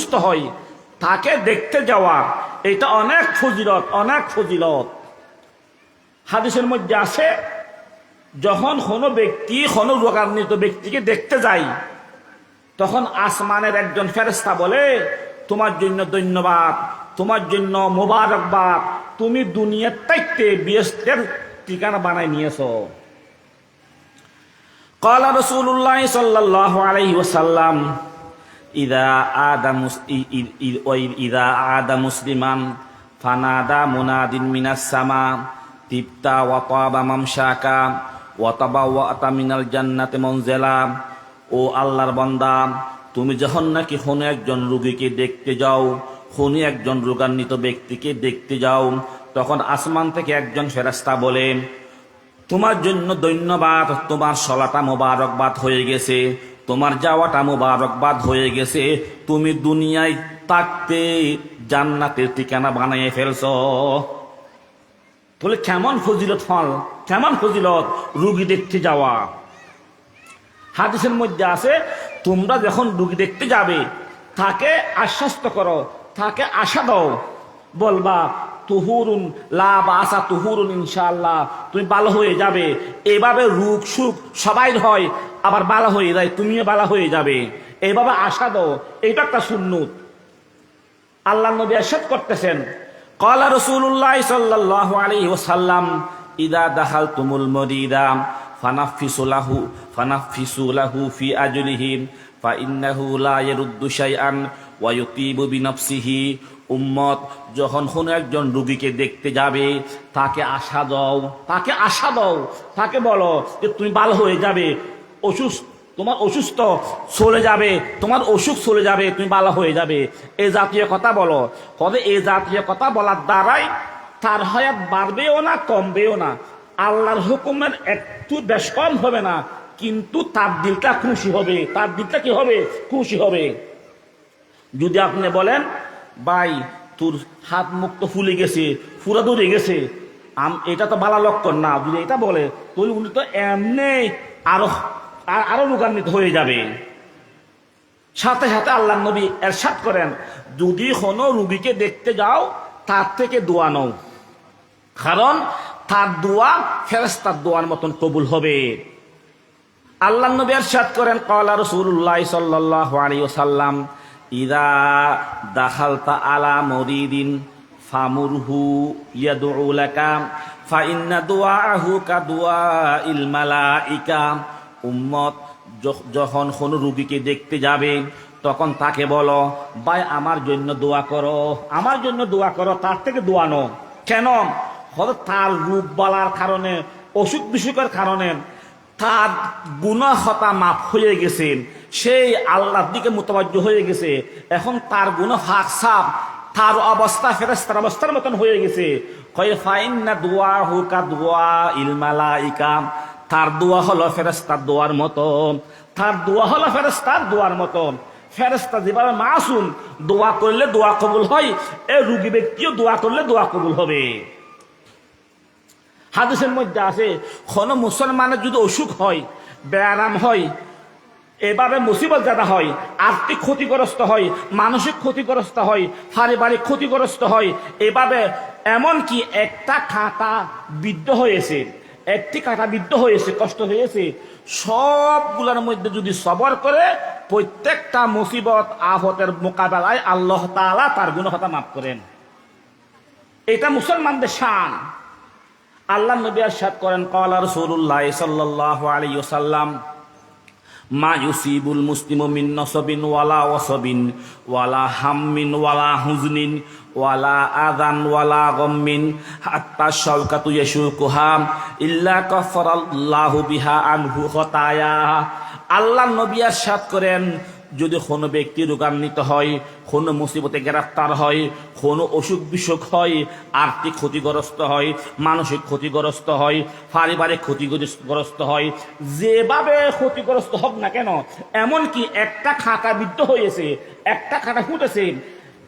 অসুস্থ হয় তাকে দেখতে যাওয়া, এটা অনেক ফজিলত, অনেক ফজিলত। হাদিসের মধ্যে আছে, যখন কোনো ব্যক্তি কোনো রোগান্বিত ব্যক্তিকে দেখতে যায়, তখন আসমানের একজন ফেরেশতা বলে, তোমার জন্য ধন্যবাদ, তোমার জন্য মোবারকবাদ, তুমি দুনিয়ার চাইতে বেহেশতের ঠিকানা বানায় নিয়েছো। ক্বালা রাসূলুল্লাহ সাল্লাল্লাহু আলাইহি ওয়াসাল্লাম, ইযা আদা মুসলিমান ফানাদা মুনাদিন মিনাস সামা তিবতা ওয়া তাবা মামশাকা ওয়া তাবাওয়াতা মিনাল জান্নাতি মানজিলা। ও আল্লাহর বান্দা, তুমি যখন নাকি কোনো একজন রোগীকে দেখতে যাও, কোনো একজন রোগান্বিত ব্যক্তিকে দেখতে যাও, তখন আসমান থেকে একজন ফেরেশতা বলে, তোমার জন্য ধন্যবাদ, তোমার চলাটা মোবারকবাদ হয়ে গেছে, তোমার যাওয়াটা মোবারকবাদ হয়ে গেছে, তুমি দুনিয়ায় থাকতে জান্নাতের ঠিকানা বানিয়ে ফেলছো। বলে কেমন ফজিলত ফল, কেমন ফজিলত রোগী দেখতে যাওয়া। হাদিসের মধ্যে আছে, তোমরা যখন রোগী দেখতে যাবে তাকে আশ্বস্ত করো, তাকে আশা দাও, বলবা তুহুরুন লা বাসা তুহুরুন, ইনশাআল্লাহ তুমি ভালো হয়ে যাবে। এভাবে রোগ সুখ সবাই হয়, আবার ভালো হয়ে যায়, তুমিও ভালো হয়ে যাবে, এইভাবে আশা দাও। এইটা একটা সুন্নত। আল্লাহ নবী ইরশাদ করতেছেন, ক্বালা রাসূলুল্লাহ সাল্লাল্লাহু আলাইহি ওয়াসাল্লাম, ইযা দাখালতুমুল মারিদা ফানাফিসু লাহু ফি আজলিহি ফাইন্নাহু লা ইয়ারুদ্দু শাইআন ওয়া ইউতিবু বিনাফসিহি। উম্মত, যখন কোনো একজন রোগীকে দেখতে যাবে তাকে আশা দাও, তাকে আশা দাও, তাকে বলো যে তুমি ভালো হয়ে যাবে, তোমার অসুস্থ চলে যাবে, তোমার অসুখ চলে যাবে, তুমি ভালো হয়ে যাবে, এই জাতীয় কথা বলো। তবে এই জাতীয় কথা বলার দ্বারাই তার হায়াত বাড়বেও না, কমবেও না, আল্লাহর হুকুমের একটু বেশ কম হবে না, কিন্তু তার দিলটা খুশি হবে, তার দিলটা কি হবে, খুশি হবে। যদি আপনি বলেন, ভাই তোর হাত মুখ তো ফুলে গেছে, ফুরা ধরে গেছে, এটা তো ভালো লক্ষণ না, যদি এটা বলে তাহলে উনি তো এমনি আরো রোগান্বিত হয়ে যাবে। সাথে সাথে আল্লাহ নবী ইরশাদ করেন, যদি কোনো রোগীকে দেখতে যাও তার থেকে দোয়া নাও, কারণ তার দোয়া ফেরেশতার দোয়ার মতন কবুল হবে। আল্লাহ নবী ইরশাদ করেন, ক্বালা রাসূলুল্লাহ সাল্লাল্লাহু আলাইহি ওয়াসাল্লাম, ইযা দাখালতা আলা মুরিদিন ফামুরহু ইয়াদউ লাকা ফাইন্না দুআহু কাদুআইল মালাইকা। উম্মত, যখন কোনো রোগীকে দেখতে যাবে তখন তাকে বলো, ভাই আমার জন্য দোয়া করো, আমার জন্য দোয়া করো, তার থেকে দোয়া নাও। কেন? হয়তো তার রোগ বালার কারণে, অসুখ বিসুখের কারণে তার গুনাহ হতা মাফ হয়ে গেছে, সেই আল্লাহর দিকে মুতাওয়াজ্জ হয়ে গেছে, এখন তার গুনাহ ফাঁক সাফ, তার অবস্থা ফেরেশতার অবস্থার মতন হয়ে গেছে। কয় ফাইন্না দুআহু কাদুআইল মালাইকা, তার দোয়া হলো ফেরেশতার দোয়ার মতো, তার দোয়া হলো ফেরেশতার দোয়ার মতো। ফেরেশতা যেভাবে মাসুম, দোয়া করলে দোয়া কবুল হয়, এই রোগী ব্যক্তিও দোয়া করলে দোয়া কবুল হবে। হাদিসের মধ্যে আছে, কোন মুসলমানের যদি অসুখ হয়, ব্যায়াম হয়, এভাবে মুসিবত জাদা হয়, আর্থিক ক্ষতিগ্রস্ত হয়, মানসিক ক্ষতিগ্রস্ত হয়, পারিবারিক ক্ষতিগ্রস্ত হয়, এভাবে এমনকি একটা কাঁটা বিদ্ধ হয়েছে, একটি কাঁটা বিদ্ধ হয়েছে, কষ্ট হয়েছে, সবগুলোর মধ্যে যদি সবর করে, প্রত্যেকটা মুসিবত আফতের মোকাবেলায় আল্লাহ তাআলা তার গুনাহ মাফ করেন। এটা মুসলমানদের শান। আল্লাহ নবী ইরশাদ করেন, ক্বালা রাসূলুল্লাহ সাল্লাল্লাহু আলাইহি ওয়াসাল্লাম, মা ইউসিবুল মুসলিমু মিন নাসাবিন ওয়ালা ওয়াসাবিন ওয়ালা হাম্মিন ওয়ালা হুজনিন ওয়ালা আযান ওয়ালা গাম্মিন হাত্তা শাওকাতু ইয়াশুকুহা ইল্লা কাফারাল্লাহু বিহা আনহু খতায়া। আল্লাহ নবী ইরশাদ করেন, যদি কোনো ব্যক্তি রোগান্বিত হয়, কোনো মুসিবতে গ্রেফতার হয়, কোনো অসুখ বিসুখ হয়, আর্থিক ক্ষতিগ্রস্ত হয়, মানসিক ক্ষতিগ্রস্ত হয়, পারিবারিক ক্ষতিগ্রস্ত হয়, যেভাবে ক্ষতিগ্রস্ত হোক না কেন, এমনকি একটা খাঁটা বিদ্ধ হয়েছে, একটা খাঁটা ফুটেছে,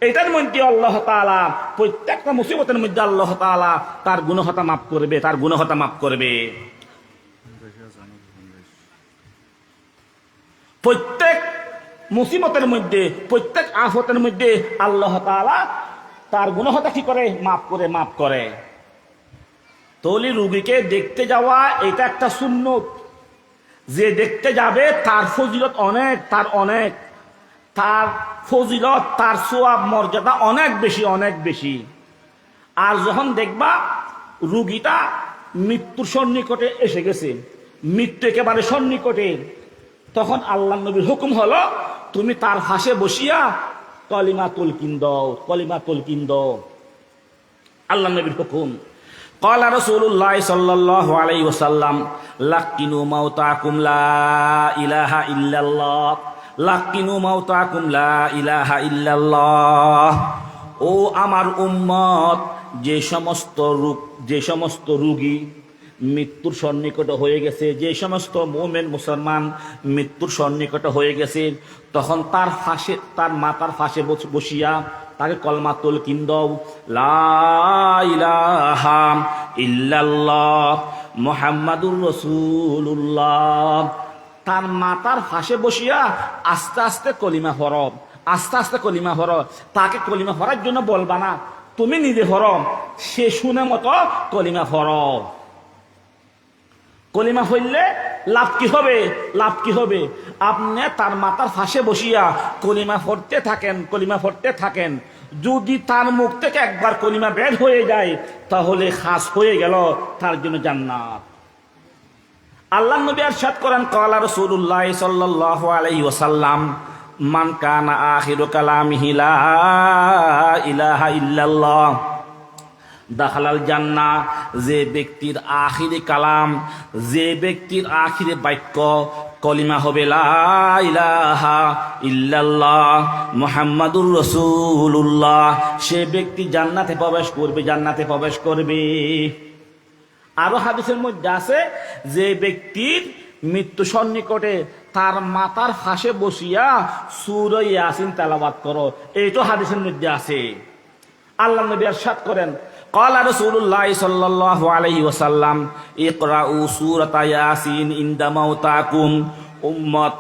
এটার মধ্যে আল্লাহ তাআলা প্রত্যেকটা মুসিবতের মধ্যে আল্লাহ তাআলা তার গুনাহ মাফ করবে, তার গুনাহ মাফ করবে। প্রত্যেক মুসিবতের মধ্যে, প্রত্যেক আফতের মধ্যে আল্লাহ তাআলা তার গুনাহটা কি করে? মাফ করে। তাহলে রুগীকে দেখতে যাওয়া এটা একটা সুন্নত। যে দেখতে যাবে তার ফজিলত অনেক, তার ফজিলত, তার সওয়াব, মর্যাদা অনেক বেশি। আর যখন দেখবা রুগীটা মৃত্যুর সন্নিকটে এসে গেছে, মৃত্যু একেবারে সন্নিকটে, তখন আল্লাহ নবীর হুকুম হলো তুমি তার পাশে বসিয়া কলিমা তুলকিন দাও। আল্লাহ নবীর হুকুম। قال رسول الله صلى الله عليه وسلم لقنوا موتاكم لا إله إلا الله لقنوا موتاكم لا إله إلا الله। ও আমার উম্মত, যে সমস্ত রোগী মৃত্যুর সন্নিকটে হয়ে গেছে, যে সমস্ত মুমিন মুসলমান মৃত্যুর সন্নিকটে হয়ে গেছে, তখন তার মাথার ফাঁসে বসিয়া তাকে কলমা তুলকিন দাও, লা ইলাহা ইল্লাল্লাহ মুহাম্মাদুর রাসূলুল্লাহ। তার মাথার ফাঁসে বসিয়া আস্তে আস্তে কলিমা পড়ো। তাকে কলিমা পড়ার জন্য বলবা না, তুমি নিজে পড়ো, সে শুনে মতো কলিমা পড়ো। কলিমা হইলে লাভ কি হবে? আপনি তার মাথার ফাঁসে বসিয়া কলিমা পড়তে থাকেন। যদি তার মুখ থেকে একবার কলিমা বের হয়ে যায়, তাহলে খাস হয়ে গেল তার জন্য জান্নাত। আল্লাহ নবী ইরশাদ করেন, ক্বালা রাসূলুল্লাহ সাল্লাল্লাহু আলাইহি ওয়াসাল্লাম, মান কানা আখিরু কালামিহি লা ইলাহা ইল্লাল্লাহ দাখালাল জান্নাহ। যে ব্যক্তির আখিরি কালাম, যে ব্যক্তির আখিরি বাক্য কলিমা হবে লা ইলাহা ইল্লাল্লাহ মুহাম্মাদুর রাসূলুল্লাহ, সে ব্যক্তি জান্নাতে প্রবেশ করবে। আরো হাদিসের মধ্যে আছে, যে ব্যক্তির মৃত্যু সন্নিকটে তার মাথার ফাঁসে বসিয়া সূরা ইয়াসিন তেলাওয়াত করো, এইটা হাদিসের মধ্যে আছে। আল্লাহ নবী ইরশাদ করেন, ক্বালা রাসূলুল্লাহ সাল্লাল্লাহু আলাইহি ওয়াসাল্লাম ইকরাউ সূরাতা ইয়াসিন ইনদা মাউতাকুম। উম্মত,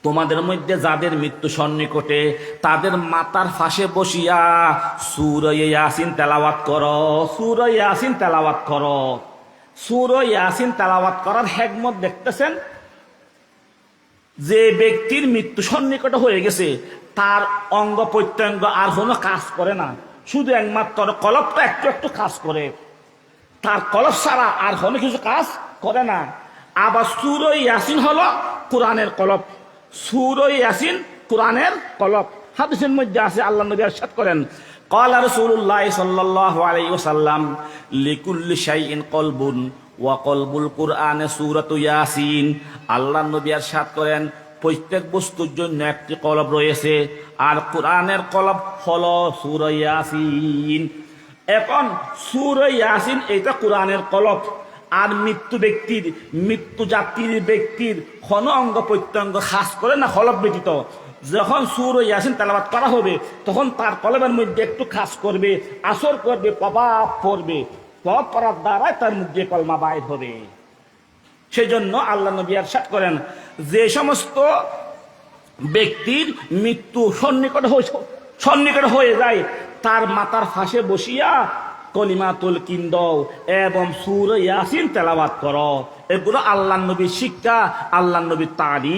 তোমাদের মধ্যে যাদের মৃত্যু সন্নিকটে তাদের মাথার ফাঁসে বসিয়া সূরা ইয়াসিন তেলাওয়াত করো। সূরা ইয়াসিন তেলাওয়াত করার হিকমত দেখতেছেন। যে ব্যক্তির মৃত্যু সন্নিকটে হয়ে গেছে, তার অঙ্গ প্রত্যঙ্গ আর কোনো কাজ করে না, শুধু একমাত্র কলবটা একটু কাজ করে, তার কলব ছাড়া আর কোনো কিছু কাজ করে না। আবার সূরা ইয়াসিন হলো কোরআনের কলব, হাদিসের মধ্যে আছে। আল্লাহ নবী ইরশাদ করেন, ক্বালা রাসূলুল্লাহ সাল্লাল্লাহু আলাইহি ওয়াসাল্লাম লিকুল্লি শাইইন কলবুন ওয়া কলবুল কুরআনে সূরাতু ইয়াসিন। আল্লাহ নবী ইরশাদ করেন, প্রত্যেক বস্তুর জন্য একটি কলব রয়েছে, আর কোরআনের কলব হলো সূরা ইয়াসিন। এখন সূরা ইয়াসিন এটা কোরআনের কলব। আর মৃত্যু জাতির ব্যক্তির কোন অঙ্গ প্রত্যঙ্গ খাস করে না কলব ব্যতীত। যখন সূরা ইয়াসিন তেলাওয়াত করা হবে, তখন তার কলবের মধ্যে একটু খাস করবে, আসর করবে, প্রভাব পড়বে, প্রভাব পড়ার দ্বারাই তার মধ্যে কলমা বাইর হবে। সেই জন্য আল্লাহ নবী ইরশাদ করেন, যে সমস্ত ব্যক্তির মৃত্যু সন্নিকট হয়ে যায়, তার মাথার ফাঁসে বসিয়া কলিমা তুলকিন দাও এবং সূরা ইয়াসিন তেলাওয়াত করো। এগুলো আল্লাহ নবীর শিক্ষা, আল্লাহ নবীর তালিম।